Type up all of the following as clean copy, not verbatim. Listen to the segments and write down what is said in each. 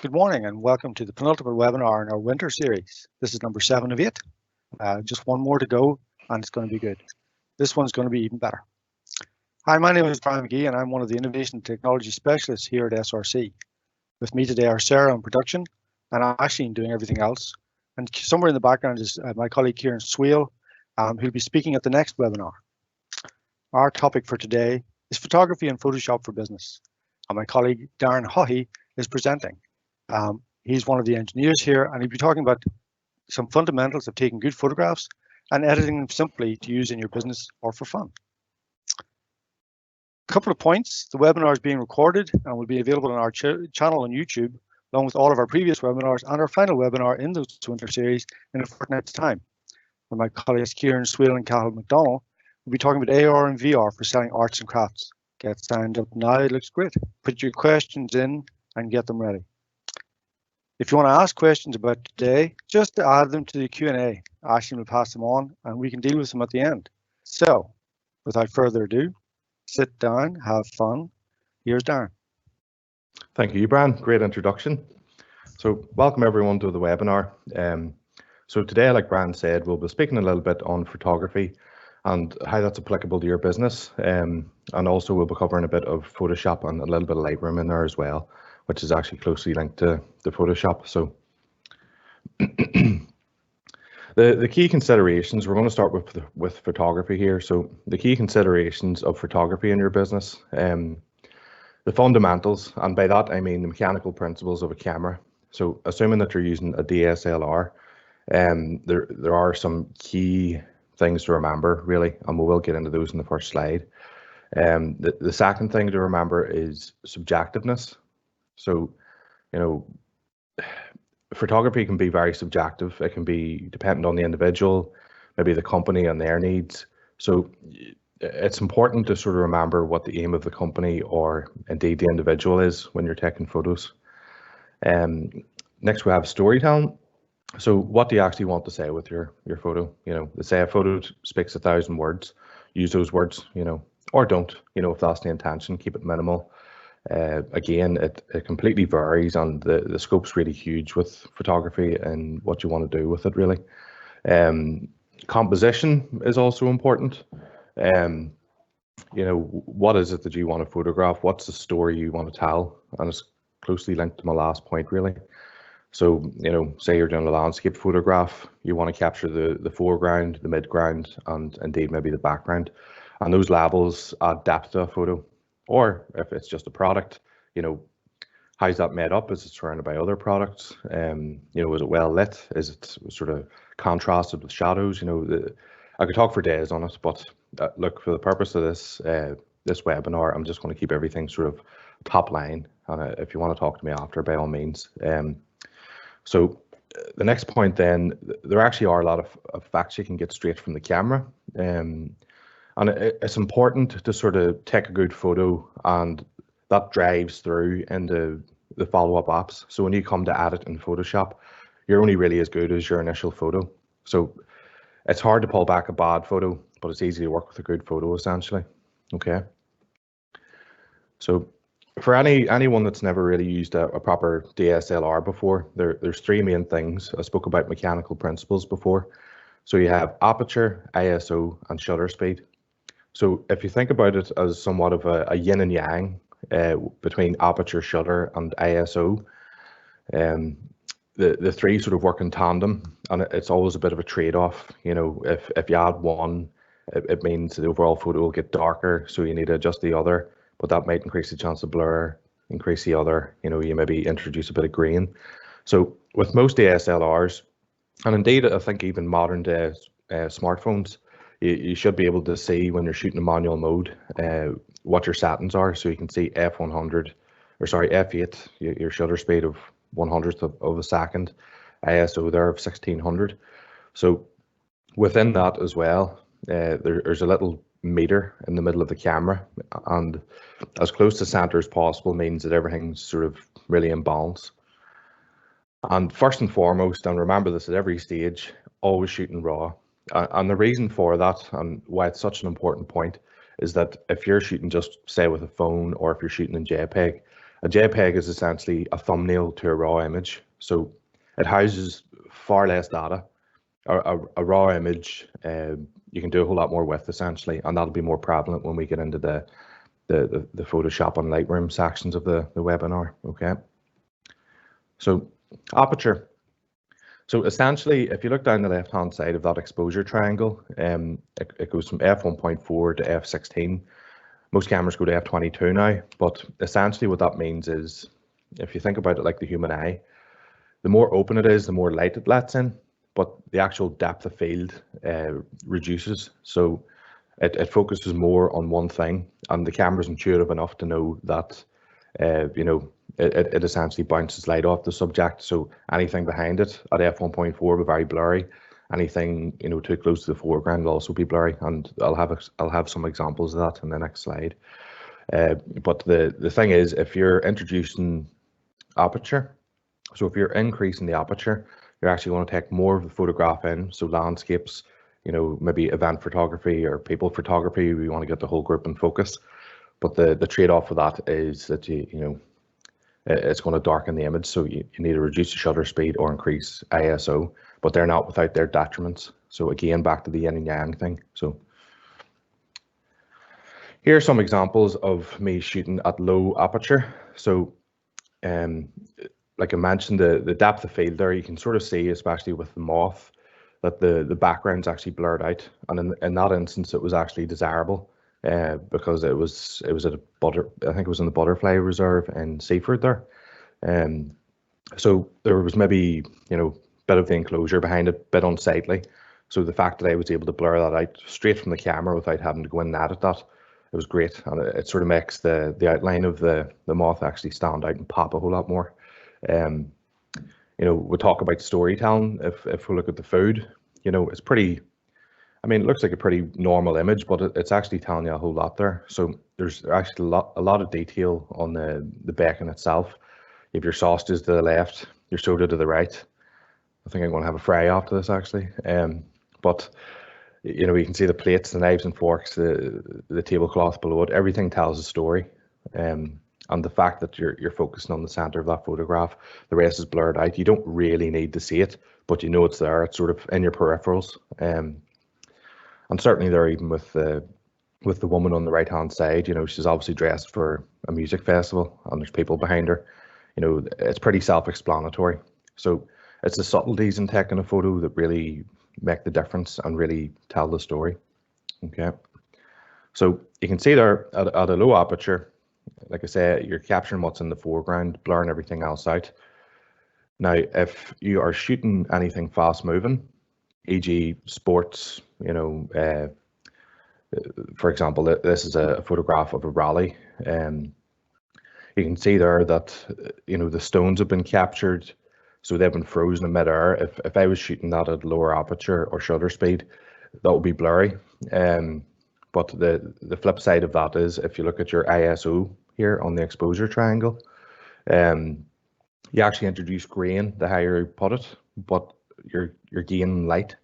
Good morning and welcome to the penultimate webinar in our winter series. This is number 7 of 8. Just one more to go and it's going to be good. This one's going to be even better. Hi, my name is Brian McGee and I'm one of the Innovation Technology Specialists here at SRC. With me today are Sarah in production and Ashley doing everything else. And somewhere in the background is my colleague Kieran Swale, who'll be speaking at the next webinar. Our topic for today is photography and Photoshop for business. And my colleague Darren Haughey is presenting. He's one of the engineers here and he'll be talking about some fundamentals of taking good photographs and editing them simply to use in your business or for fun. A couple of points: the webinar is being recorded and will be available on our channel on YouTube, along with all of our previous webinars and our final webinar in this winter series in a fortnight's time. And my colleagues Kieran Swale and Cathal McDonald will be talking about AR and VR for selling arts and crafts. Get signed up now, it looks great. Put your questions in and get them ready. If you want to ask questions about today, just add them to the Q&A. Ashley will pass them on and we can deal with them at the end. So, without further ado, sit down, have fun. Here's Darren. Thank you, Brian. Great introduction. So, welcome everyone to the webinar. So today, like Brian said, we'll be speaking a little bit on photography and how that's applicable to your business. And also we'll be covering a bit of Photoshop and a little bit of Lightroom in there as well, which is actually closely linked to the Photoshop. So the key considerations, we're going to start with photography here. So the key considerations of photography in your business, the fundamentals, and by that I mean the mechanical principles of a camera. So assuming that you're using a DSLR, there are some key things to remember really, and we will get into those in the first slide. The second thing to remember is subjectiveness. So, you know, photography can be very subjective. It can be dependent on the individual, maybe the company and their needs. So it's important to sort of remember what the aim of the company or indeed the individual is when you're taking photos. Next we have storytelling. So what do you actually want to say with your photo? You know, they say a photo speaks 1,000 words. Use those words, you know, or don't, you know, if that's the intention, keep it minimal. Again, it completely varies and the scope's really huge with photography and what you want to do with it really. Composition is also important. You know, what is it that you want to photograph? What's the story you want to tell? And it's closely linked to my last point really. So, you know, say you're doing a landscape photograph, you want to capture the foreground, the midground, and indeed maybe the background. And those levels add depth to a photo. Or if it's just a product, you know, how's that made up? Is it surrounded by other products? You know, is it well lit? Is it sort of contrasted with shadows? You know, I could talk for days on it, but look, for the purpose of this webinar, I'm just going to keep everything sort of top line. And if you want to talk to me after, by all means. So the next point then, there actually are a lot of facts you can get straight from the camera. And it's important to sort of take a good photo and that drives through into the follow-up apps. So when you come to edit in Photoshop, you're only really as good as your initial photo. So it's hard to pull back a bad photo, but it's easy to work with a good photo essentially. Okay. So for anyone that's never really used a proper DSLR before, there's 3 main things. I spoke about mechanical principles before. So you have aperture, ISO, and shutter speed. So if you think about it as somewhat of a yin and yang between aperture, shutter, and ISO, the 3 sort of work in tandem, and it's always a bit of a trade-off. You know, if you add one, it means the overall photo will get darker, so you need to adjust the other, but that might increase the chance of blur, increase the other, you know, you maybe introduce a bit of grain. So with most DSLRs, and indeed I think even modern day smartphones, you should be able to see when you're shooting in manual mode what your settings are. So you can see F8, your shutter speed of 1/100th of a second, ISO there of 1600. So within that as well, there's a little meter in the middle of the camera, and as close to center as possible means that everything's sort of really in balance. And first and foremost, and remember this at every stage, always shooting raw. And the reason for that and why it's such an important point is that if you're shooting just say with a phone or if you're shooting in JPEG A JPEG is essentially a thumbnail to a raw image, so it houses far less data. A raw image you can do a whole lot more with, essentially, and that'll be more prevalent when we get into the Photoshop and Lightroom sections of the webinar. Okay, so aperture. So essentially, if you look down the left-hand side of that exposure triangle, it goes from f1.4 to f16. Most cameras go to f22 now, but essentially what that means is, if you think about it like the human eye, the more open it is, the more light it lets in, but the actual depth of field reduces. So it focuses more on one thing, and the camera's intuitive enough to know that, you know, it essentially bounces light off the subject. So anything behind it at f1.4 will be very blurry. Anything, you know, too close to the foreground will also be blurry, and I'll have some examples of that in the next slide. But the thing is, if you're introducing aperture, so if you're increasing the aperture, you're actually going to take more of the photograph in. So landscapes, you know, maybe event photography or people photography, we want to get the whole group in focus. But the trade-off for that is that you know, it's going to darken the image, so you need to reduce the shutter speed or increase ISO, but they're not without their detriments. So again, back to the yin and yang thing. So here are some examples of me shooting at low aperture. So like I mentioned, the depth of field there, you can sort of see, especially with the moth, that the background's actually blurred out, and in that instance it was actually desirable. Because it was at I think it was in the Butterfly Reserve in Seaford there. So there was maybe, you know, a bit of the enclosure behind it, a bit unsightly. So the fact that I was able to blur that out straight from the camera without having to go in and edit that, it was great. And it sort of makes the outline of the moth actually stand out and pop a whole lot more. You know, we talk about storytelling. If we look at the food, you know, it's pretty, I mean, it looks like a pretty normal image, but it's actually telling you a whole lot there. So there's actually a lot of detail on the bacon itself. You have your sausages to the left, your soda to the right. I think I'm going to have a fry after this, actually. But you know, you can see the plates, the knives and forks, the tablecloth below it. Everything tells a story. And the fact that you're focusing on the center of that photograph, the rest is blurred out. You don't really need to see it, but you know it's there. It's sort of in your peripherals. And certainly there, even with the woman on the right hand side, you know, she's obviously dressed for a music festival and there's people behind her. You know, it's pretty self-explanatory. So it's the subtleties in taking a photo that really make the difference and really tell the story. Okay, so you can see there at a low aperture, like I say, you're capturing what's in the foreground, blurring everything else out. Now, if you are shooting anything fast moving, e.g. sports, you know, for example, this is a photograph of a rally. You can see there that, you know, the stones have been captured, so they've been frozen in midair. If I was shooting that at lower aperture or shutter speed, that would be blurry. But the flip side of that is, if you look at your ISO here on the exposure triangle, you actually introduce grain the higher you put it, but you're gaining light.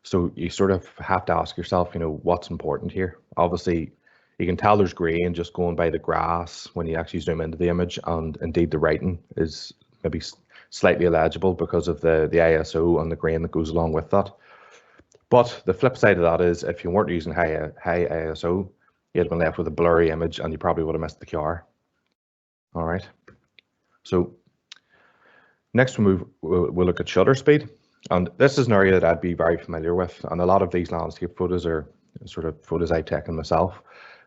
So you sort of have to ask yourself, you know, what's important here? Obviously, you can tell there's grain just going by the grass when you actually zoom into the image, and indeed the writing is maybe slightly illegible because of the ISO and the grain that goes along with that. But the flip side of that is, if you weren't using high ISO, you'd been left with a blurry image and you probably would have missed the car. All right. So next we'll look at shutter speed. And this is an area that I'd be very familiar with, and a lot of these landscape photos are sort of photos I've taken myself.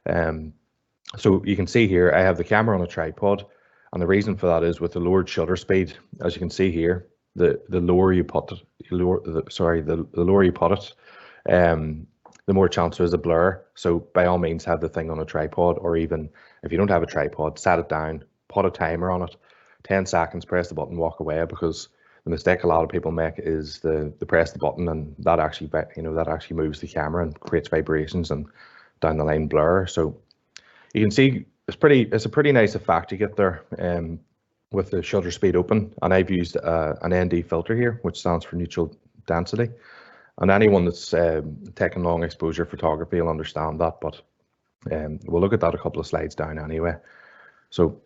So you can see here, I have the camera on a tripod, and the reason for that is with the lowered shutter speed, as you can see here, the lower you put it, the lower you put it, the more chance there is a blur. So by all means, have the thing on a tripod, or even if you don't have a tripod, set it down, put a timer on it, 10 seconds, press the button, walk away, because the mistake a lot of people make is the press the button, and that actually, you know, that actually moves the camera and creates vibrations and down the line blur. So you can see it's a pretty nice effect you get there with the shutter speed open. And I've used an ND filter here, which stands for neutral density. And anyone that's taken long exposure photography will understand that, but we'll look at that a couple of slides down anyway. So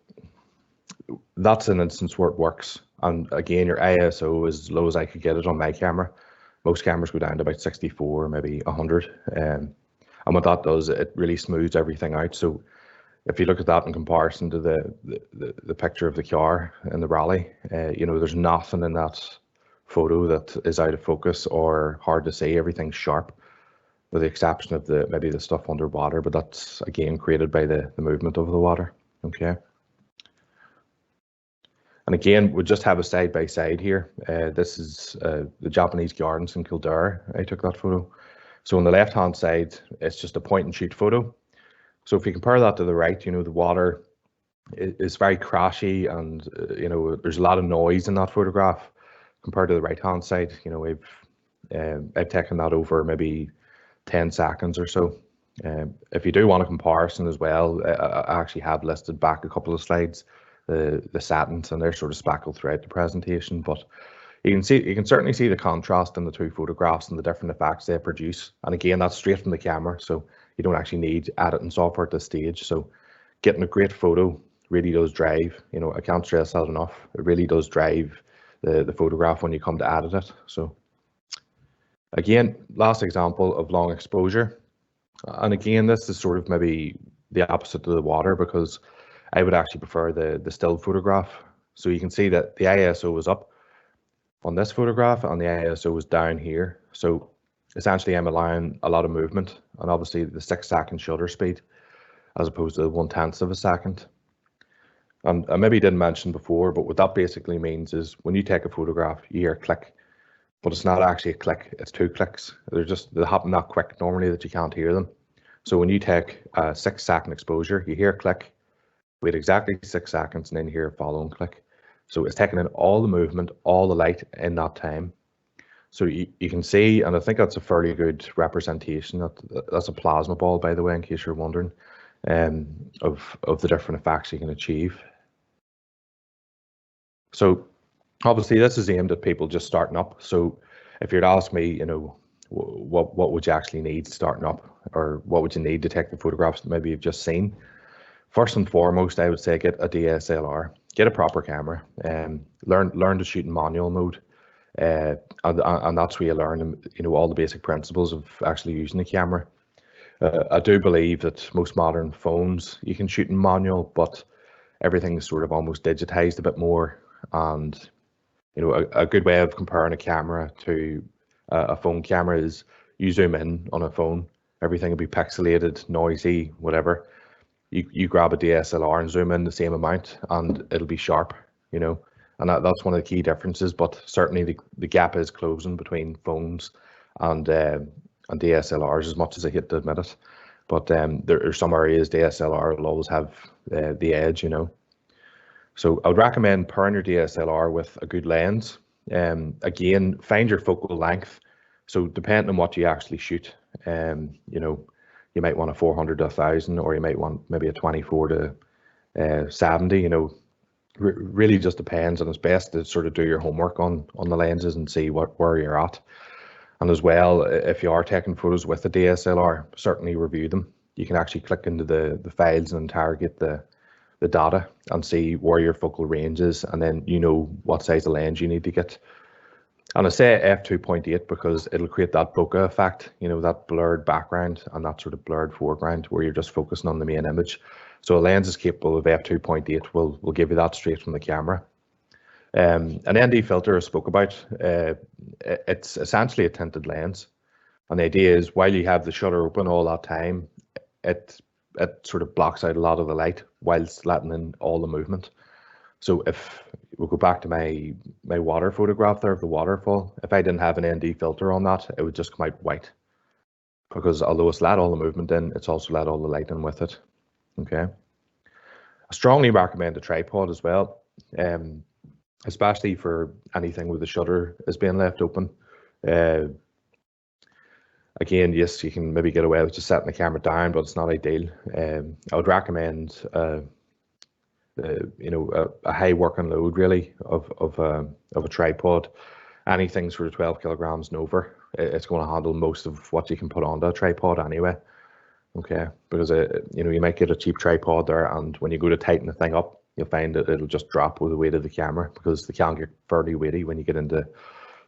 that's an instance where it works. And again, your ISO is as low as I could get it on my camera. Most cameras go down to about 64, maybe 100. And what that does, it really smooths everything out. So if you look at that in comparison to the picture of the car in the rally, you know, there's nothing in that photo that is out of focus or hard to see. Everything's sharp, with the exception of maybe the stuff underwater, but that's again created by the movement of the water. Okay. And again, we just have a side by side here. This is the Japanese gardens in Kildare. I took that photo. So on the left hand side, it's just a point and shoot photo. So if you compare that to the right, you know, the water is very crashy, and you know, there's a lot of noise in that photograph compared to the right hand side. You know, I've taken that over maybe 10 seconds or so. If you do want a comparison as well, I actually have listed back a couple of slides, the settings, and they're sort of speckled throughout the presentation, but you can certainly see the contrast in the two photographs and the different effects they produce. And again, that's straight from the camera, so you don't actually need editing software at this stage. So getting a great photo really does drive, you know, I can't stress that enough. It really does drive the photograph when you come to edit it. So again, last example of long exposure. And again, this is sort of maybe the opposite of the water, because I would actually prefer the still photograph. So you can see that the ISO was up on this photograph and the ISO was down here. So essentially I'm allowing a lot of movement, and obviously the 6-second shutter speed as opposed to 1/10 of a second. And I maybe didn't mention before, but what that basically means is when you take a photograph, you hear a click, but it's not actually a click, it's 2 clicks. They happen that quick normally that you can't hear them. So when you take a 6-second exposure, you hear a click, wait exactly 6 seconds, and then you hear a following click. So it's taking in all the movement, all the light in that time. So you can see, and I think that's a fairly good representation. That's a plasma ball, by the way, in case you're wondering, of the different effects you can achieve. So obviously this is aimed at people just starting up. So if you'd ask me, you know, what would you actually need starting up, or what would you need to take the photographs that maybe you've just seen? First and foremost, I would say get a DSLR, get a proper camera, and learn to shoot in manual mode. And that's where you learn, you know, all the basic principles of actually using the camera. I do believe that most modern phones you can shoot in manual, but everything's sort of almost digitized a bit more. And you know, a good way of comparing a camera to a phone camera is you zoom in on a phone, everything will be pixelated, noisy, whatever. You grab a DSLR and zoom in the same amount, and it'll be sharp, you know. And that's one of the key differences. But certainly the gap is closing between phones and DSLRs, as much as I hate to admit it. But there are some areas DSLR will always have the edge, you know. So I would recommend pairing your DSLR with a good lens. Again, find your focal length. So depending on what you actually shoot, you know, you might want a 400 to 1000, or you might want maybe a 24 to 70, you know. Really just depends, and it's best to sort of do your homework on the lenses and see where you're at. And as well, if you are taking photos with a DSLR, certainly review them. You can actually click into the files and interrogate the data and see where your focal range is, and then you know what size of lens you need to get. And I say f2.8 because it'll create that bokeh effect, you know, that blurred background and that sort of blurred foreground where you're just focusing on the main image. So a lens is capable of f2.8, will give you that straight from the camera. An ND filter I spoke about, it's essentially a tinted lens. And the idea is while you have the shutter open all that time, it sort of blocks out a lot of the light whilst letting in all the movement. So if we'll go back to my water photograph there of the waterfall, if I didn't have an ND filter on that, it would just come out white, because although it's let all the movement in, it's also let all the light in with it. Okay. I strongly recommend a tripod as well, especially for anything where the shutter is being left open. Again, yes, you can maybe get away with just setting the camera down, but it's not ideal. I would recommend you know, a high working load really of a tripod. Anything sort of 12 kilograms and over, it's going to handle most of what you can put onto a tripod anyway. Okay, because you know, you might get a cheap tripod there, and when you go to tighten the thing up, you'll find that it'll just drop with the weight of the camera, because they can get fairly weighty when you get into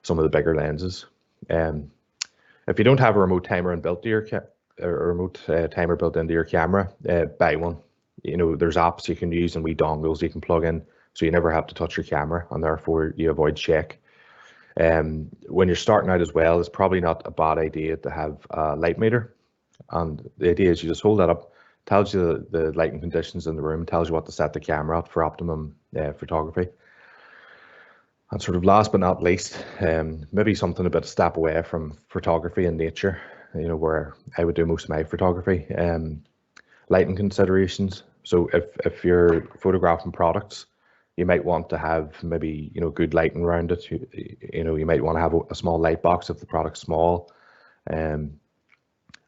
some of the bigger lenses. If you don't have a remote timer built to your timer built into your camera, buy one. You know, there's apps you can use and wee dongles you can plug in, so you never have to touch your camera, and therefore you avoid shake. When you're starting out as well, it's probably not a bad idea to have a light meter. And the idea is you just hold that up, tells you the lighting conditions in the room, tells you what to set the camera up for optimum photography. And sort of last but not least, maybe something a bit step away from photography and nature, you know, where I would do most of my photography. Lighting considerations. So if you're photographing products, you might want to have maybe, you know, good lighting around it. You know, you might want to have a small light box if the product's small. And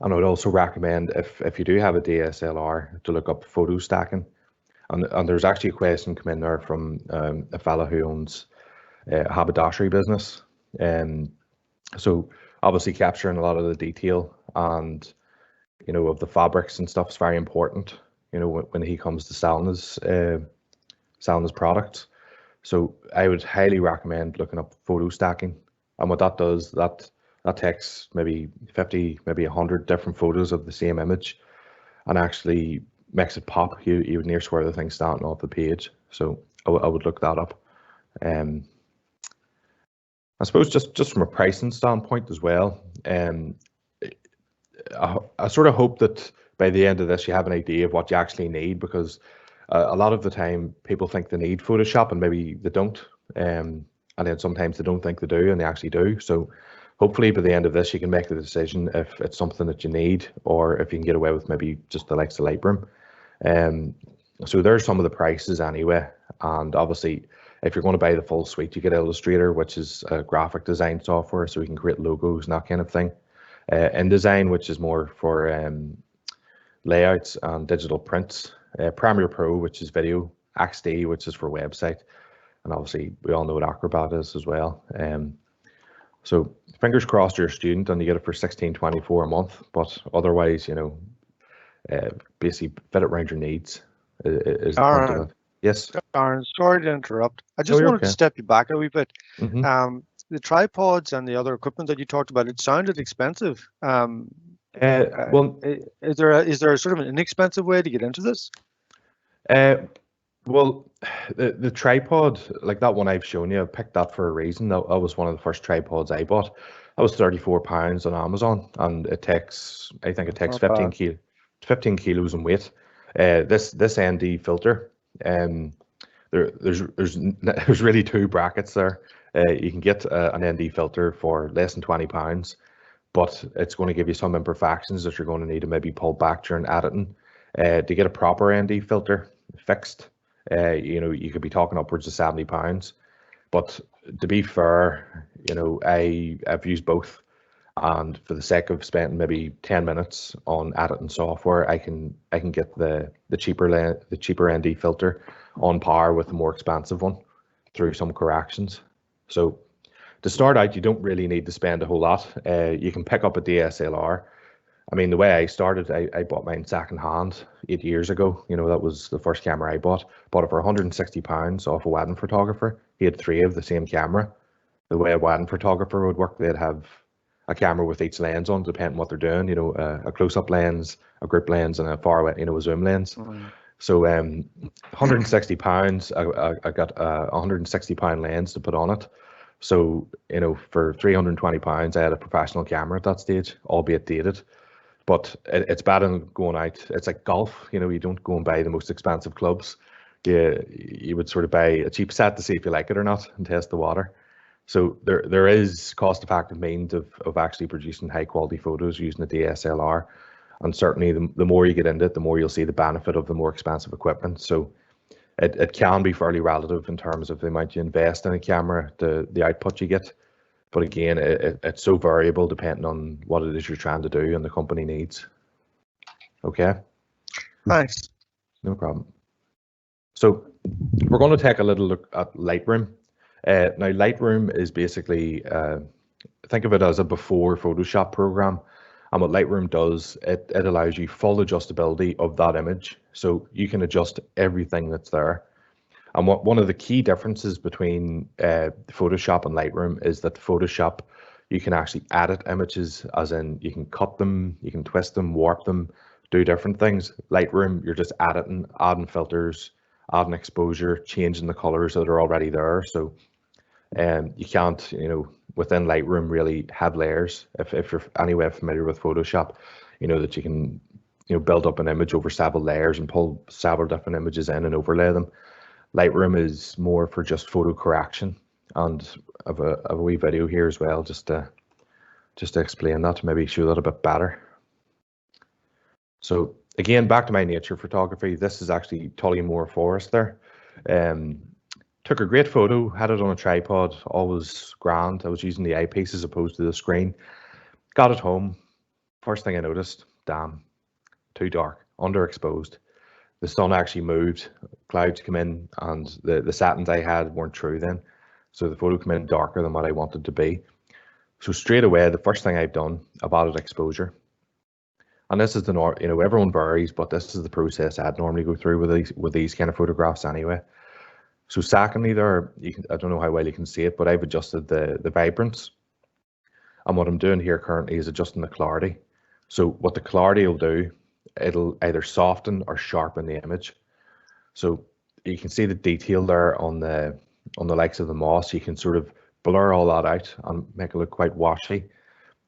I would also recommend, if you do have a DSLR, to look up photo stacking. And there's actually a question come in there from a fellow who owns a haberdashery business. So obviously capturing a lot of the detail and, you know, of the fabrics and stuff is very important, you know, when he comes to selling his products. So I would highly recommend looking up photo stacking. And what that does, that takes maybe 50, maybe 100 different photos of the same image and actually makes it pop. You would near swear the thing's starting off the page. So I would look that up. I suppose just from a pricing standpoint as well, I sort of hope that by the end of this you have an idea of what you actually need, because a lot of the time people think they need Photoshop and maybe they don't, and then sometimes they don't think they do and they actually do. So hopefully by the end of this you can make the decision if it's something that you need, or if you can get away with maybe just the likes of Lightroom. So there's some of the prices anyway, and obviously if you're going to buy the full suite, you get Illustrator, which is a graphic design software, so you can create logos and that kind of thing. InDesign, which is more for layouts and digital prints. Premiere Pro, which is video. XD, which is for website. And obviously we all know what Acrobat is as well. So fingers crossed you're a student and you get it for $16.24 a month, but otherwise, you know, basically fit it around your needs is the point of it. Yes. Darren, sorry to interrupt. I just wanted to step you back a wee bit. The tripods and the other equipment that you talked about, it sounded expensive. Well, is there a sort of an inexpensive way to get into this? Well, the tripod, like that one I've shown you, I picked that for a reason. That was one of the first tripods I bought. That was £34 on Amazon, and it takes, I think it takes 15 kilos in weight. This ND filter, there's really two brackets there. You can get an ND filter for less than £20, but it's going to give you some imperfections that you're going to need to maybe pull back during editing. To get a proper ND filter fixed, you know, you could be talking upwards of £70. But to be fair, you know, I've used both, and for the sake of spending maybe 10 minutes on editing software, I can get the cheaper ND filter on par with the more expensive one through some corrections. So to start out, you don't really need to spend a whole lot. You can pick up a DSLR. I mean, the way I started, I bought mine secondhand 8 years ago. You know, that was the first camera I bought. Bought it for £160 off a wedding photographer. He had 3 of the same camera. The way a wedding photographer would work, they'd have a camera with each lens on, depending on what they're doing. You know, a close-up lens, a group lens, and a far away, you know, a zoom lens. So £160, I got a £160 lens to put on it. So, you know, for £320, I had a professional camera at that stage, albeit dated. But it's better than going out. It's like golf, you know, you don't go and buy the most expensive clubs. You would sort of buy a cheap set to see if you like it or not and test the water. So there is cost-effective means of actually producing high-quality photos using a DSLR. And certainly the more you get into it, the more you'll see the benefit of the more expensive equipment. So it can be fairly relative in terms of the amount you invest in a camera, the output you get. But again, it's so variable depending on what it is you're trying to do and the company needs. Okay. Thanks. No problem. So we're going to take a little look at Lightroom. Now, Lightroom is basically, think of it as a before Photoshop program. And what Lightroom does, it allows you full adjustability of that image. So you can adjust everything that's there. And one of the key differences between Photoshop and Lightroom is that Photoshop, you can actually edit images, as in you can cut them, you can twist them, warp them, do different things. Lightroom, you're just editing, adding filters, adding exposure, changing the colors that are already there. So you can't, within Lightroom really have layers. If you're anyway familiar with Photoshop, you know that you can, build up an image over several layers and pull several different images in and overlay them. Lightroom is more for just photo correction, and I've a wee video here as well, just to explain that, maybe show that a bit better. So again, back to my nature photography. This is actually Tullymore Forest there. Took a great photo, had it on a tripod, always grand. I was using the eyepiece as opposed to the screen. Got it home. First thing I noticed, damn, too dark, underexposed. The sun actually moved, clouds come in, and the settings I had weren't true then. So the photo came in darker than what I wanted to be. So straight away, the first thing I've done, I've added exposure. And this is the everyone varies, but this is the process I'd normally go through with these kind of photographs anyway. So secondly, I don't know how well you can see it, but I've adjusted the vibrance. And what I'm doing here currently is adjusting the clarity. So what the clarity will do, it'll either soften or sharpen the image. So you can see the detail there on the likes of the moss. You can sort of blur all that out and make it look quite washy,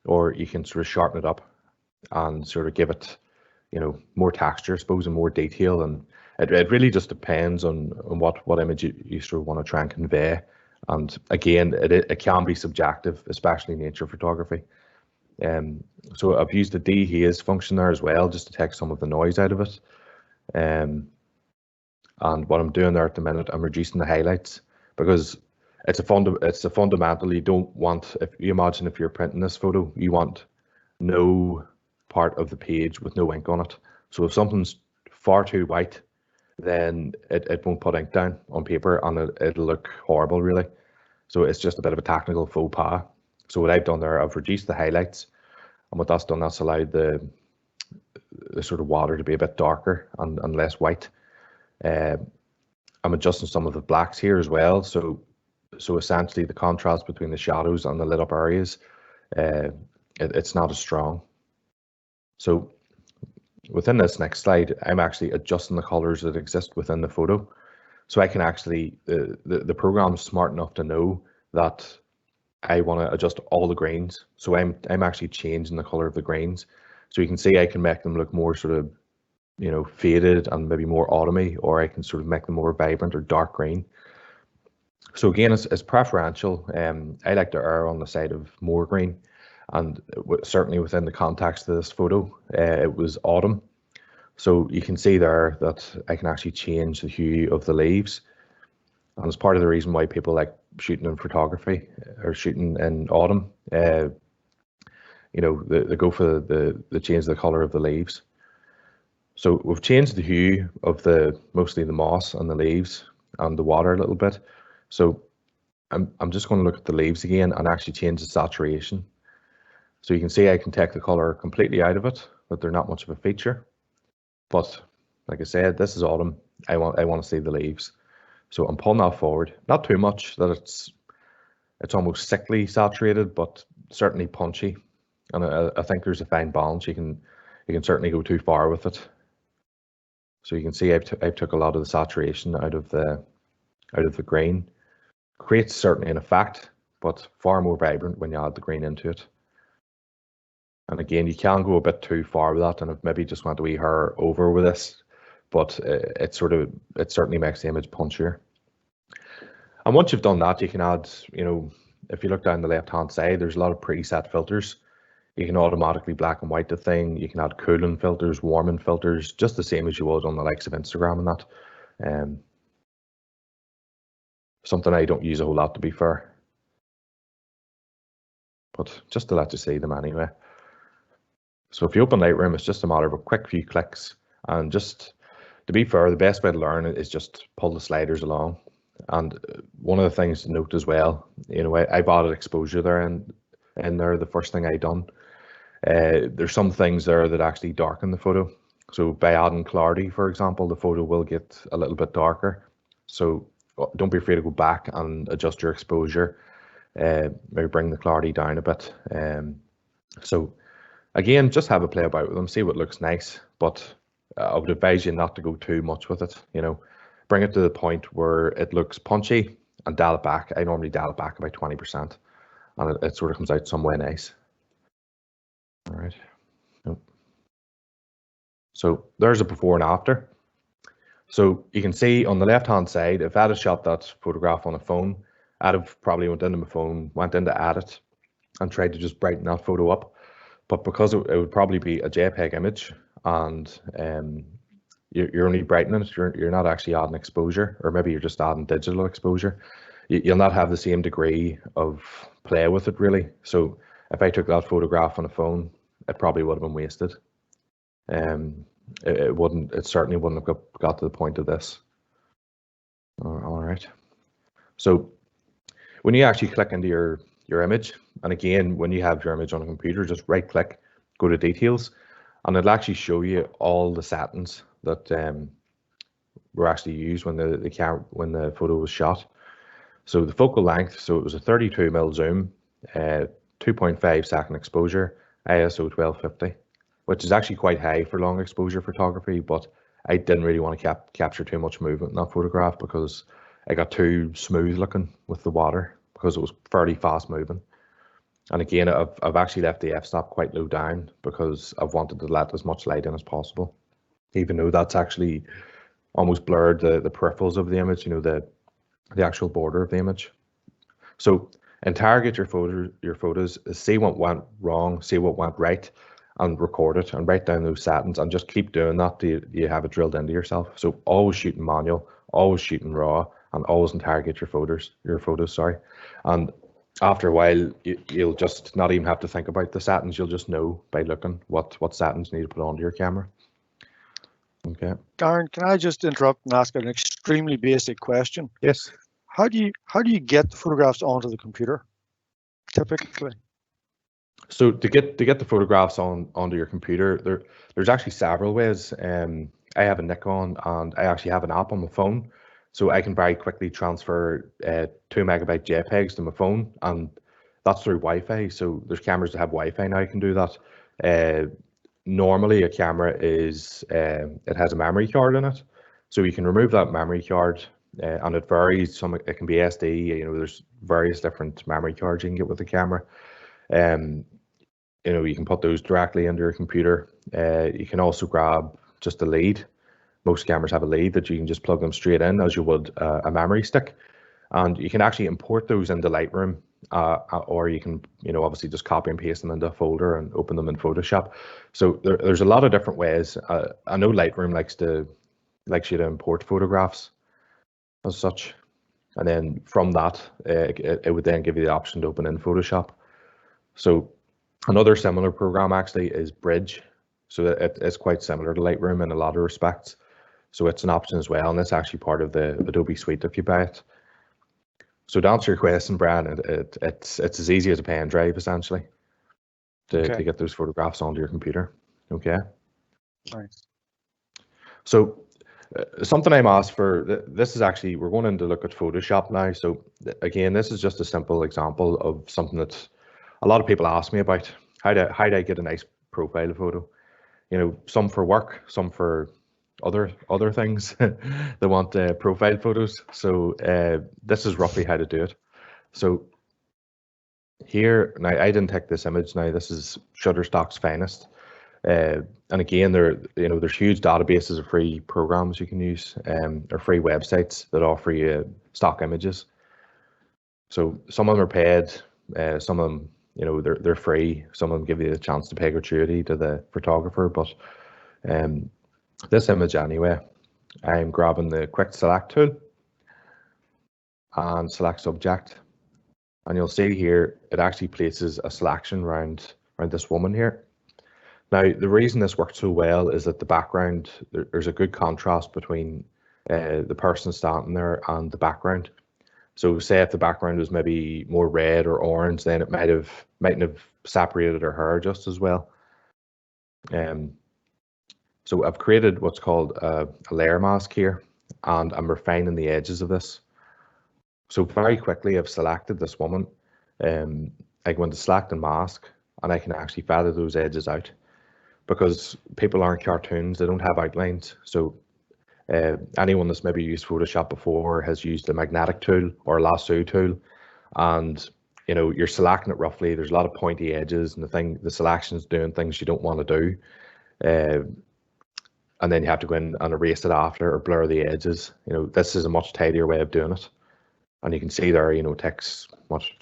or you can sort of sharpen it up and sort of give it, more texture, I suppose, and more detail. And it really just depends on what image you sort of want to try and convey. And again, it can be subjective, especially nature photography. So I've used the dehaze function there as well, just to take some of the noise out of it. And what I'm doing there at the minute, I'm reducing the highlights, because it's a fundamental. You don't want, if you imagine if you're printing this photo, you want no part of the page with no ink on it. So if something's far too white, then it won't put ink down on paper, and it'll look horrible really. So it's just a bit of a technical faux pas. So what I've done there, I've reduced the highlights, and what that's done, that's allowed the sort of water to be a bit darker and less white. I'm adjusting some of the blacks here as well. So essentially the contrast between the shadows and the lit up areas, it's not as strong. So within this next slide, I'm actually adjusting the colors that exist within the photo. So I can actually, the program is smart enough to know that I want to adjust all the greens. So I'm actually changing the color of the greens. So you can see I can make them look more sort of, faded and maybe more autumny, or I can sort of make them more vibrant or dark green. So again, it's preferential. I like to err on the side of more green, and certainly within the context of this photo, it was autumn. So you can see there that I can actually change the hue of the leaves, and it's part of the reason why people like shooting in photography or shooting in autumn. They go for the change the color of the leaves. So we've changed the hue of mostly the moss and the leaves and the water a little bit. So I'm just going to look at the leaves again and actually change the saturation. So you can see I can take the color completely out of it, that they're not much of a feature. But like I said, this is autumn. I want to see the leaves. So I'm pulling that forward, not too much that it's almost sickly saturated, but certainly punchy. And I think there's a fine balance. You can certainly go too far with it. So you can see I've took a lot of the saturation out of the green. Creates certainly an effect, but far more vibrant when you add the green into it. And again, you can go a bit too far with that, and I've maybe just went a wee hair over with this, but it certainly makes the image punchier. And once you've done that, you can add, if you look down the left hand side, there's a lot of preset filters. You can automatically black and white the thing. You can add cooling filters, warming filters, just the same as you would on the likes of Instagram and that. Something I don't use a whole lot, to be fair, but just to let you see them anyway. So if you open Lightroom, it's just a matter of a quick few clicks, and just to be fair, the best way to learn it is just pull the sliders along. And one of the things to note as well, I've added exposure there in there the first thing I done. There's some things there that actually darken the photo. So by adding clarity, for example, the photo will get a little bit darker. So don't be afraid to go back and adjust your exposure, maybe bring the clarity down a bit. So again, just have a play about with them, see what looks nice, but I would advise you not to go too much with it. Bring it to the point where it looks punchy and dial it back. I normally dial it back about 20%, and it sort of comes out some way nice. All right. So there's a before and after. So you can see on the left-hand side, if I had shot that photograph on a phone, I'd have probably went into my phone, went into edit, and tried to just brighten that photo up. But because it would probably be a JPEG image, and you're only brightening it, you're not actually adding exposure, or maybe you're just adding digital exposure, you'll not have the same degree of play with it really. So if I took that photograph on a phone, it probably would have been wasted. It certainly wouldn't have got to the point of this. All right. So when you actually click into your image, and again, when you have your image on a computer, just right click, go to details, and it'll actually show you all the settings that were actually used when the photo was shot. So the focal length, so it was a 32mm zoom, 2.5 second exposure, ISO 1250, which is actually quite high for long exposure photography, but I didn't really want to capture too much movement in that photograph because I got too smooth looking with the water because it was fairly fast moving. And again, I've actually left the f-stop quite low down because I've wanted to let as much light in as possible, even though that's actually almost blurred the peripherals of the image, the actual border of the image. So interrogate your photos, see what went wrong, see what went right, and record it and write down those settings and just keep doing that till you have it drilled into yourself. So always shooting manual, always shooting raw, and always interrogate your photos, And after a while, you'll just not even have to think about the settings. You'll just know by looking what settings you need to put onto your camera. Okay. Darren, can I just interrupt and ask an extremely basic question? Yes. How do you get the photographs onto the computer, typically? So to get the photographs onto your computer, there's actually several ways. I have a Nikon, and I actually have an app on my phone, so I can very quickly transfer 2 megabyte JPEGs to my phone, and that's through Wi-Fi. So there's cameras that have Wi-Fi now. You can do that. Normally, a camera it has a memory card in it, so you can remove that memory card, and it varies. It can be SD. There's various different memory cards you can get with the camera. You can put those directly into your computer. You can also grab just a lead. Most cameras have a lead that you can just plug them straight in as you would a memory stick. And you can actually import those into Lightroom, or you can, obviously just copy and paste them into a folder and open them in Photoshop. So there's a lot of different ways. I know Lightroom likes you to import photographs as such. And then from that, it would then give you the option to open in Photoshop. So another similar program actually is Bridge. So it's quite similar to Lightroom in a lot of respects. So it's an option as well, and it's actually part of the Adobe suite if you buy it. So to answer your question, Brian, it's as easy as a pen drive essentially to get those photographs onto your computer. Okay. Nice. So something I'm asked for, this is actually, we're going in to look at Photoshop now. So again, this is just a simple example of something that a lot of people ask me about. How do I get a nice profile photo? Some for work, some for other things. They want profile photos. So this is roughly how to do it. So here, now I didn't take this image. Now this is Shutterstock's finest. And again, there's huge databases of free programs you can use, or free websites that offer you stock images. So some of them are paid, some of them, they're free. Some of them give you a chance to pay gratuity to the photographer. But this image anyway, I'm grabbing the quick select tool and select subject, and you'll see here it actually places a selection around this woman here. Now, the reason this worked so well is that the background, there's a good contrast between the person standing there and the background. So say if the background was maybe more red or orange, then it mightn't have separated her hair just as well. So I've created what's called a layer mask here, and I'm refining the edges of this. So very quickly, I've selected this woman. I go into select and mask, and I can actually feather those edges out, because people aren't cartoons, they don't have outlines. So anyone that's maybe used Photoshop before has used a magnetic tool or a lasso tool, and you know, you're selecting it roughly. There's a lot of pointy edges, and the selection's doing things you don't want to do. And then you have to go in and erase it after, or blur the edges. You know, this is a much tidier way of doing it. And you can see there, you know, it takes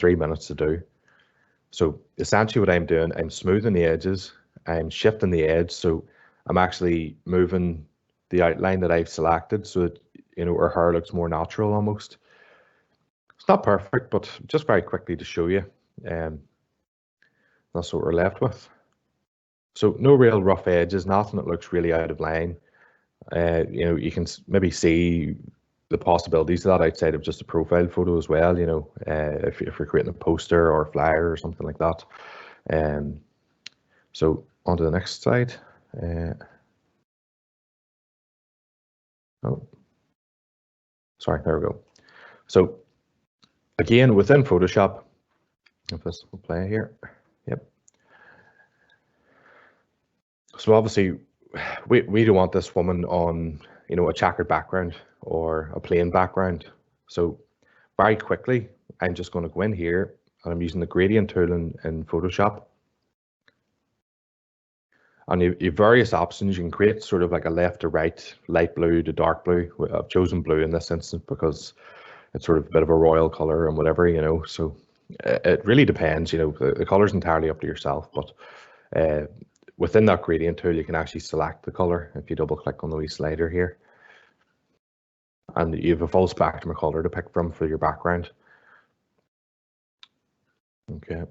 3 minutes to do. So essentially what I'm doing, I'm smoothing the edges, I'm shifting the edge, so I'm actually moving the outline that I've selected so that, you know, her hair looks more natural almost. It's not perfect, but just very quickly to show you. That's what we're left with. So no real rough edges, nothing that looks really out of line. You know, you can maybe see the possibilities of that outside of just a profile photo as well, you know, if you're creating a poster or a flyer or something like that. So on to the next slide. Oh, sorry, there we go. So again, within Photoshop, if this will play here, yep. So obviously, we don't want this woman on, you know, a checkered background or a plain background. So very quickly, I'm just going to go in here, and I'm using the gradient tool in Photoshop. And you have various options. You can create sort of like a left to right, light blue to dark blue. I've chosen blue in this instance because it's sort of a bit of a royal color and whatever, you know. So it really depends, you know, the color's entirely up to yourself. But within that gradient tool, you can actually select the color if you double click on the wee slider here. And you have a full spectrum of color to pick from for your background. Okay.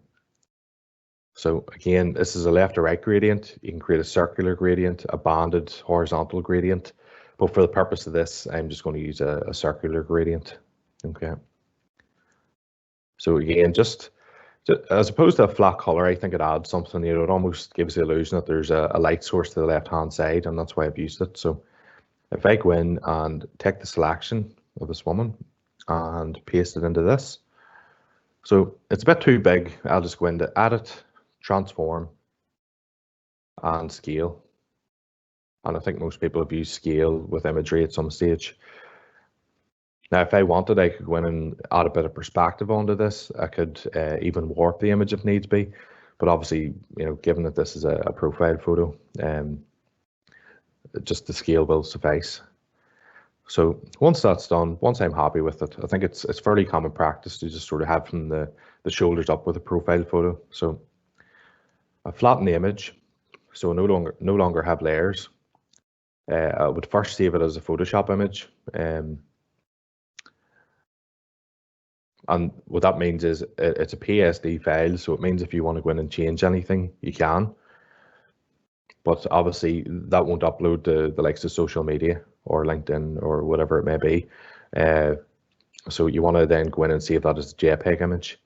So again, this is a left to right gradient. You can create a circular gradient, a banded horizontal gradient. But for the purpose of this, I'm just going to use a circular gradient. Okay. So again, just as opposed to a flat color, I think it adds something, you know, it almost gives the illusion that there's a light source to the left-hand side, and that's why I've used it. So if I go in and take the selection of this woman and paste it into this, so it's a bit too big, I'll just go into Edit, Transform, and Scale. And I think most people have used scale with imagery at some stage. Now, if I wanted, I could go in and add a bit of perspective onto this. I could even warp the image if needs be. But obviously, you know, given that this is a profile photo, just the scale will suffice. So once that's done, once I'm happy with it, I think it's fairly common practice to just sort of have from the shoulders up with a profile photo. So I flatten the image, so no longer have layers. I would first save it as a Photoshop image. And what that means is it's a PSD file, so it means if you want to go in and change anything, you can. But obviously, that won't upload to the likes of social media or LinkedIn or whatever it may be. So you want to then go in and save that as a JPEG image.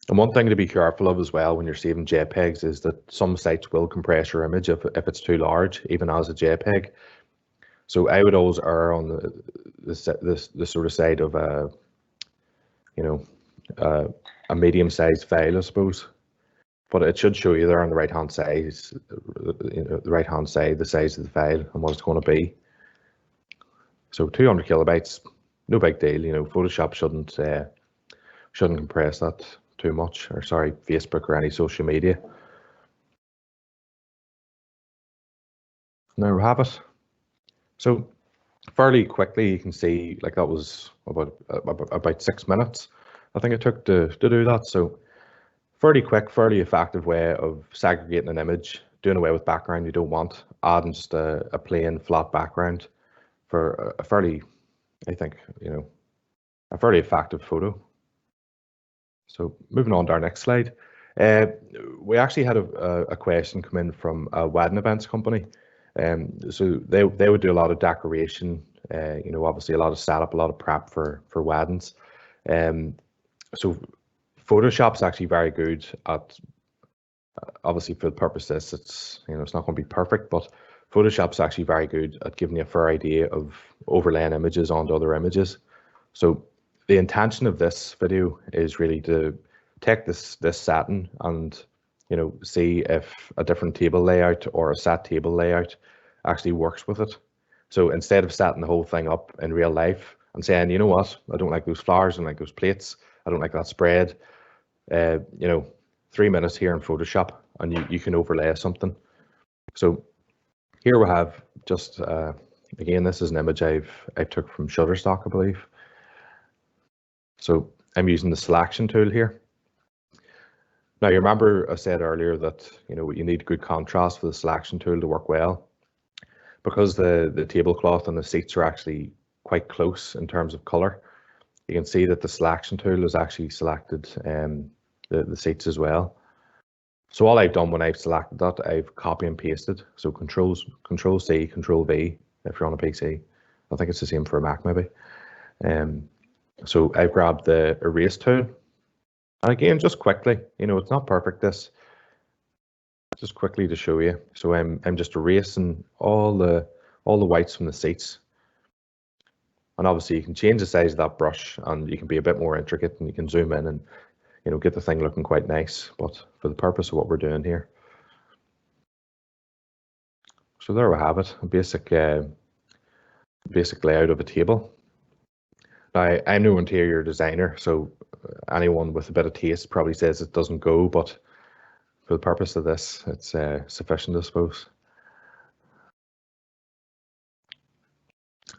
And one thing to be careful of as well when you're saving JPEGs is that some sites will compress your image if it's too large, even as a JPEG. So I would always err on the sort of side of a, you know, a medium-sized file, I suppose. But it should show you there on the right-hand side, you know, the right-hand side, the size of the file and what it's going to be. So 200 kilobytes, no big deal. You know, Photoshop shouldn't compress that too much, or sorry, Facebook or any social media. There we have it. So fairly quickly, you can see like that was about 6 minutes. I think it took to do that. So fairly quick, fairly effective way of segregating an image, doing away with background you don't want, adding just a plain flat background for a fairly, I think, you know, a fairly effective photo. So moving on to our next slide. We actually had a question come in from a wedding events company. So they would do a lot of decoration, you know, obviously a lot of setup, a lot of prep for weddings. So Photoshop's actually very good at, obviously for the purpose of this, it's, you know, it's not going to be perfect, but Photoshop's actually very good at giving you a fair idea of overlaying images onto other images. So the intention of this video is really to take this satin and, you know, see if a different table layout or a set table layout actually works with it. So instead of setting the whole thing up in real life and saying, you know what, I don't like those flowers, I don't like those plates, I don't like that spread, you know, 3 minutes here in Photoshop and you can overlay something. So here we have just, again, this is an image I took from Shutterstock, I believe. So I'm using the selection tool here. Now, you remember I said earlier that, you know, you need good contrast for the selection tool to work well. Because the tablecloth and the seats are actually quite close in terms of color, you can see that the selection tool has actually selected the seats as well. So all I've done when I've selected that, I've copy and pasted. So Control C, Control V if you're on a PC. I think it's the same for a Mac maybe. So I've grabbed the erase tool. And again, just quickly, you know, it's not perfect this. Just quickly to show you. So I'm just erasing all the whites from the seats. And obviously you can change the size of that brush and you can be a bit more intricate and you can zoom in and, you know, get the thing looking quite nice, but for the purpose of what we're doing here. So there we have it, a basic layout of a table. Now, I'm no interior designer, so anyone with a bit of taste probably says it doesn't go, but for the purpose of this, it's sufficient, I suppose.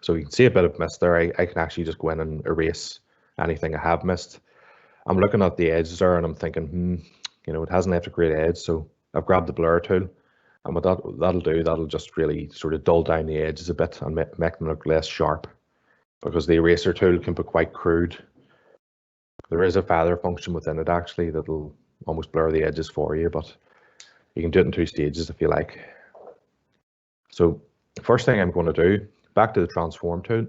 So you can see a bit of mist there. I can actually just go in and erase anything I have missed. I'm looking at the edges there and I'm thinking, you know, it hasn't left a great edge. So I've grabbed the blur tool, and what that'll do, that'll just really sort of dull down the edges a bit and make them look less sharp, because the eraser tool can be quite crude. There is a feather function within it actually that'll almost blur the edges for you, but you can do it in 2 stages if you like. So the first thing I'm going to do, back to the transform tool,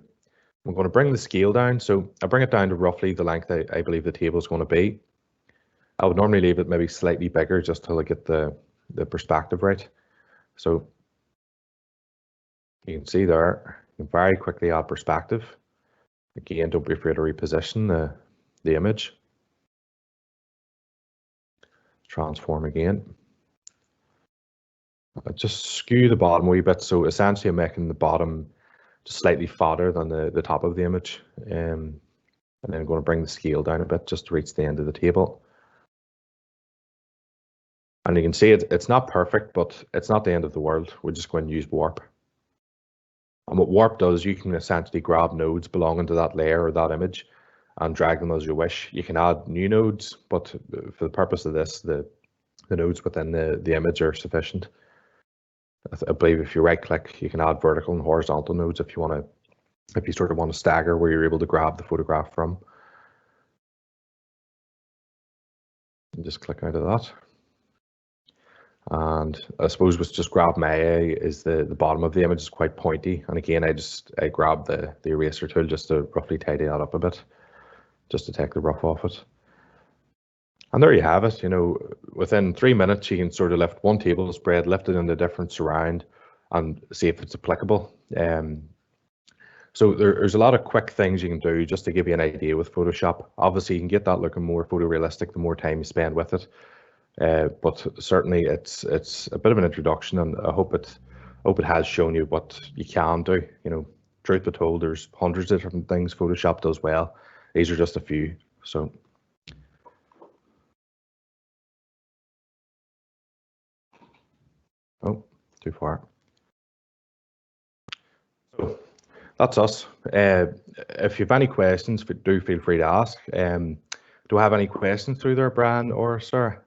I'm going to bring the scale down. So I bring it down to roughly the length I believe the table is going to be. I would normally leave it maybe slightly bigger just till I get the perspective right. So you can see there, you can very quickly add perspective. Again, don't be afraid to reposition the image. Transform again. Just skew the bottom a wee bit. So essentially I'm making the bottom just slightly fatter than the top of the image. And then I'm going to bring the scale down a bit just to reach the end of the table. And you can see it's not perfect, but it's not the end of the world. We're just going to use warp. And what warp does, you can essentially grab nodes belonging to that layer or that image and drag them as you wish. You can add new nodes, but for the purpose of this, the nodes within the image are sufficient. I believe if you right click, you can add vertical and horizontal nodes if you sort of want to stagger where you're able to grab the photograph from. And just click out of that. And I suppose what's just grabbed my eye is the bottom of the image is quite pointy. And again, I grabbed the eraser tool just to roughly tidy that up a bit, just to take the rough off it. And there you have it. You know, within 3 minutes, you can sort of lift one table spread, lift it in a different surround, and see if it's applicable. So there's a lot of quick things you can do just to give you an idea with Photoshop. Obviously, you can get that looking more photorealistic the more time you spend with it. But certainly, it's a bit of an introduction, and I hope it has shown you what you can do. You know, truth be told, there's hundreds of different things Photoshop does well. These are just a few. So. Oh, too far. So that's us. If you have any questions, do feel free to ask. Do I have any questions through there, Brian or Sarah?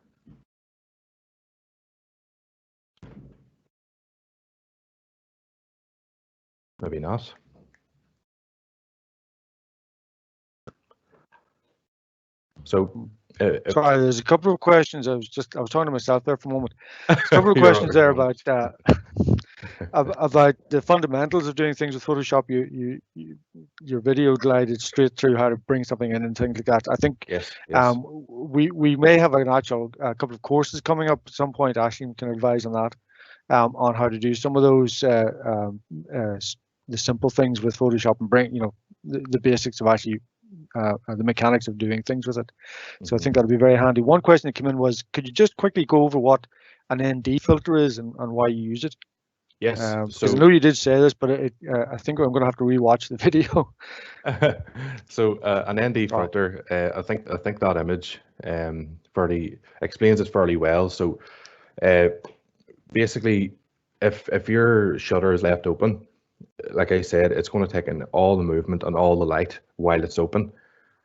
Maybe not. So sorry, there's a couple of questions. I was talking to myself there for a moment. There's a couple of questions there about the fundamentals of doing things with Photoshop. Your video glided straight through how to bring something in and things like that. I think yes. We may have a couple of courses coming up at some point. Ashley can advise on that, on how to do some of those the simple things with Photoshop and bring, you know, the basics of actually the mechanics of doing things with it. So I think that'll be very handy. One question that came in was, could you just quickly go over what an ND filter is and why you use it? Yes. Because I know you did say this, but I think I'm going to have to rewatch the video. So an ND filter, I think that image fairly explains it fairly well. So basically, if your shutter is left open, like I said, it's going to take in all the movement and all the light while it's open.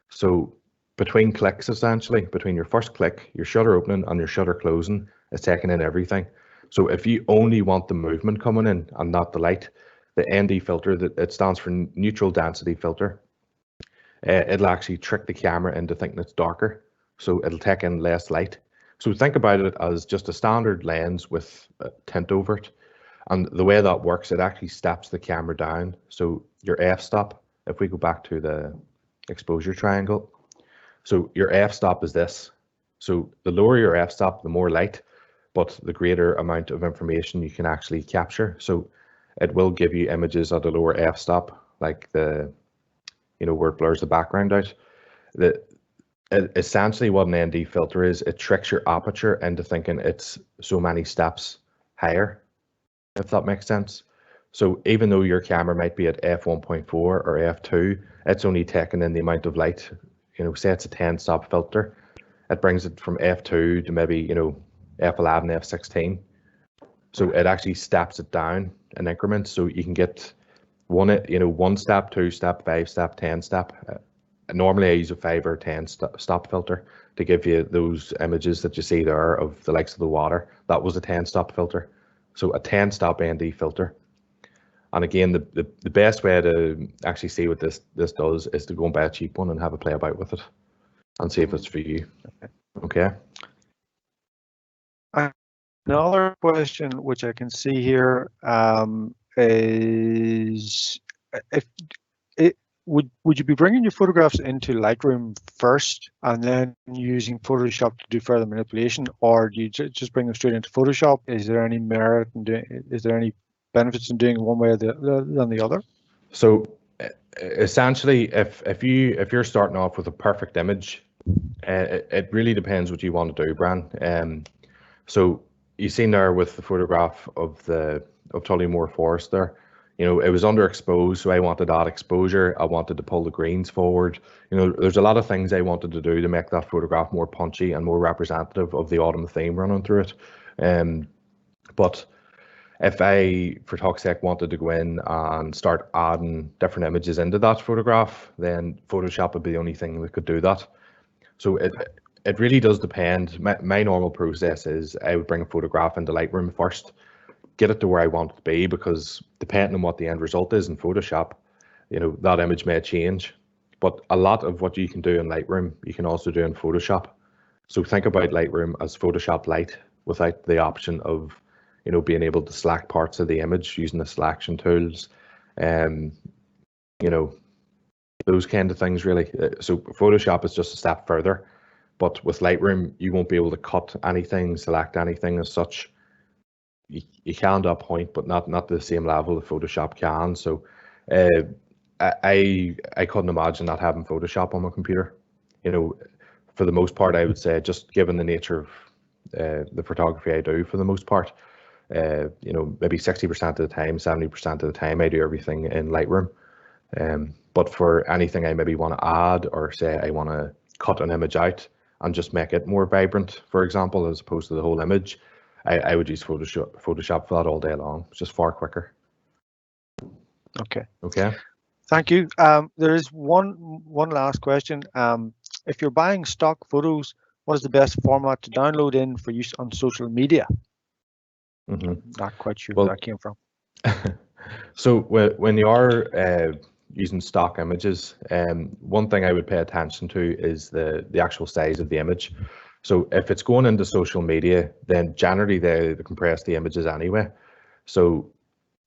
So between clicks, essentially, between your first click, your shutter opening and your shutter closing, it's taking in everything. So if you only want the movement coming in and not the light, the ND filter, it stands for neutral density filter. It'll actually trick the camera into thinking it's darker, so it'll take in less light. So think about it as just a standard lens with a tint over it. And the way that works, it actually steps the camera down. So your f-stop, if we go back to the exposure triangle, so your f-stop is this. So the lower your f-stop, the more light, but the greater amount of information you can actually capture. So it will give you images at a lower f-stop, like the, where it blurs the background out. Essentially what an ND filter is, it tricks your aperture into thinking it's so many steps higher, if that makes sense. So even though your camera might be at f1.4 or f2, it's only taking in the amount of light, say it's a 10 stop filter, it brings it from f2 to maybe, f11, f16. So it actually steps it down in increments, so you can get one step, 2 step, 5 step, 10 step. Normally I use a 5 or 10 stop filter to give you those images that you see there of the likes of the water. That was a 10 stop filter. So a 10 stop ND filter. And again, the best way to actually see what this does is to go and buy a cheap one and have a play about with it and see if it's for you. Okay. Another question which I can see here is, would you be bringing your photographs into Lightroom first and then using Photoshop to do further manipulation, or do you just bring them straight into Photoshop? Is there any merit in doing? Is there any benefits in doing it one way or than the other? So essentially, if you're starting off with a perfect image, it really depends what you want to do, Bran. So you seen there with the photograph of Tullymore Forest there, it was underexposed, so I wanted that exposure. I wanted to pull the greens forward. There's a lot of things I wanted to do to make that photograph more punchy and more representative of the autumn theme running through it. But if I, for talk's sake, wanted to go in and start adding different images into that photograph, then Photoshop would be the only thing that could do that. So it really does depend. My normal process is I would bring a photograph into Lightroom first, get it to where I want it to be, because depending on what the end result is in Photoshop, that image may change. But a lot of what you can do in Lightroom, you can also do in Photoshop. So think about Lightroom as Photoshop Lite without the option of, being able to select parts of the image using the selection tools, those kind of things really. So Photoshop is just a step further, but with Lightroom, you won't be able to cut anything, select anything as such. You can to a point, but not to the same level that Photoshop can. So I couldn't imagine not having Photoshop on my computer. For the most part, I would say, just given the nature of the photography I do, for the most part, maybe 60% of the time, 70% of the time, I do everything in Lightroom. But for anything I maybe want to add, or say I want to cut an image out and just make it more vibrant, for example, as opposed to the whole image, I would use Photoshop for that all day long. It's just far quicker. Okay. Okay. Thank you. There is one last question. If you're buying stock photos, what is the best format to download in for use on social media? Not quite sure where that came from. So when you are using stock images, one thing I would pay attention to is the actual size of the image. So if it's going into social media, then generally they compress the images anyway. So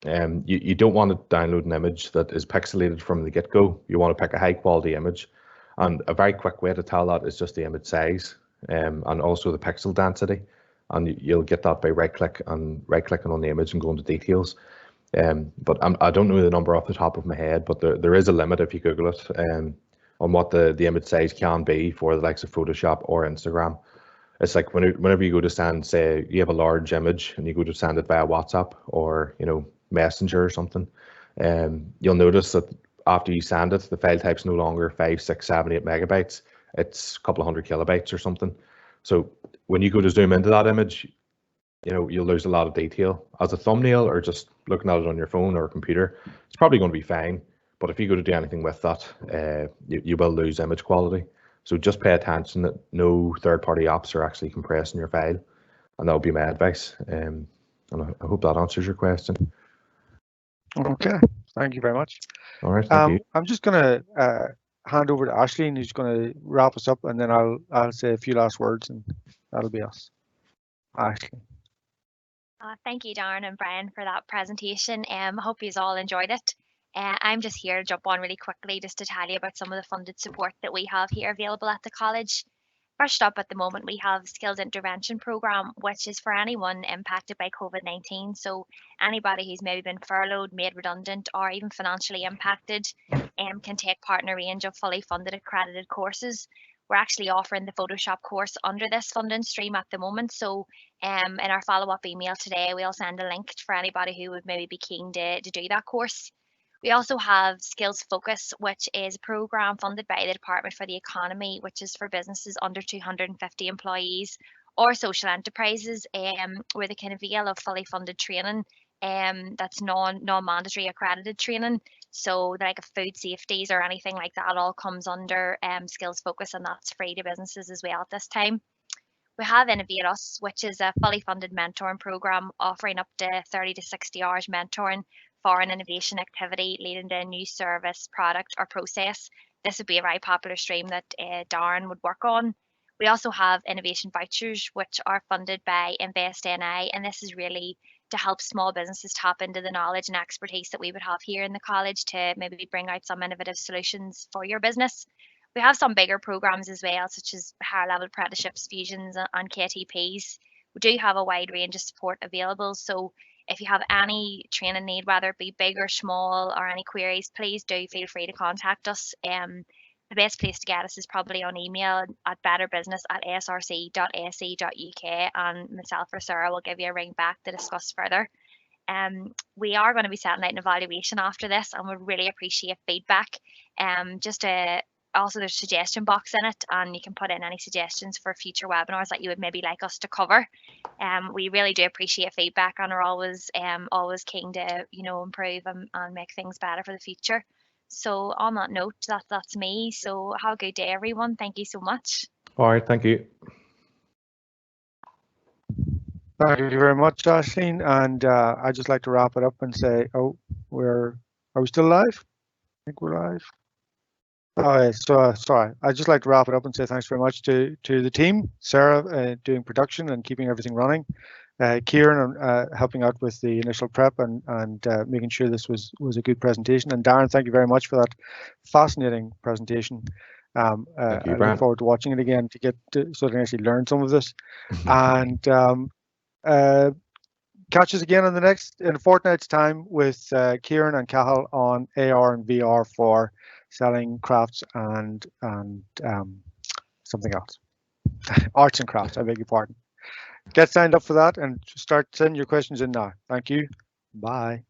you don't want to download an image that is pixelated from the get-go. You want to pick a high quality image, and a very quick way to tell that is just the image size and also the pixel density. And you'll get that by right-clicking on the image and going to details. But I don't know the number off the top of my head, but there is a limit if you Google it on what the image size can be for the likes of Photoshop or Instagram. It's like whenever you go to send, say you have a large image and you go to send it via WhatsApp or Messenger or something, you'll notice that after you send it, the file type's no longer 5, 6, 7, 8 megabytes. It's a couple of hundred kilobytes or something. So when you go to zoom into that image, you'll lose a lot of detail. As a thumbnail or just looking at it on your phone or computer, it's probably going to be fine. But if you go to do anything with that, you will lose image quality. So just pay attention that no third-party apps are actually compressing your file, and that would be my advice. And I hope that answers your question. Okay, thank you very much. All right, thank you. I'm just going to hand over to Aisling, who's going to wrap us up, and then I'll say a few last words, and that'll be us. Aisling. Thank you, Darren and Brian, for that presentation. I hope you all enjoyed it. I'm just here to jump on really quickly just to tell you about some of the funded support that we have here available at the college. First up, at the moment, we have Skills Intervention Programme, which is for anyone impacted by COVID-19. So anybody who's maybe been furloughed, made redundant, or even financially impacted can take part in a range of fully funded accredited courses. We're actually offering the Photoshop course under this funding stream at the moment. So in our follow-up email today, we'll send a link for anybody who would maybe be keen to do that course. We also have Skills Focus, which is a programme funded by the Department for the Economy, which is for businesses under 250 employees or social enterprises, where they can avail of fully funded training that's non-mandatory accredited training. So like food safeties or anything like that all comes under Skills Focus, and that's free to businesses as well at this time. We have Innovate Us, which is a fully funded mentoring programme offering up to 30 to 60 hours mentoring for an innovation activity leading to a new service, product or process. This would be a very popular stream that Darren would work on. We also have innovation vouchers, which are funded by Invest NI, and this is really to help small businesses tap into the knowledge and expertise that we would have here in the college to maybe bring out some innovative solutions for your business. We have some bigger programs as well, such as higher level apprenticeships, fusions and KTPs. We do have a wide range of support available. So if you have any training need, whether it be big or small, or any queries, please do feel free to contact us. The best place to get us is probably on email at betterbusiness@src.ac.uk, and myself or Sarah will give you a ring back to discuss further. We are going to be setting out an evaluation after this, and we'd really appreciate feedback. Also, there's a suggestion box in it, and you can put in any suggestions for future webinars that you would maybe like us to cover. We really do appreciate feedback, and are always keen to improve and make things better for the future. So on that note, that's me. So have a good day, everyone. Thank you so much. All right, thank you. Thank you very much, Aisling. And I'd just like to wrap it up and say, are we still live? I think we're live. Okay, so sorry. I'd just like to wrap it up and say thanks very much to the team, Sarah doing production and keeping everything running, Kieran helping out with the initial prep and making sure this was a good presentation, and Darren, thank you very much for that fascinating presentation. I look forward to watching it again so I can actually learn some of this. And catch us again in a fortnight's time with Kieran and Cahill on AR and VR for selling crafts and something else. Arts and crafts, I beg your pardon. Get signed up for that and start sending your questions in now. Thank you. Bye.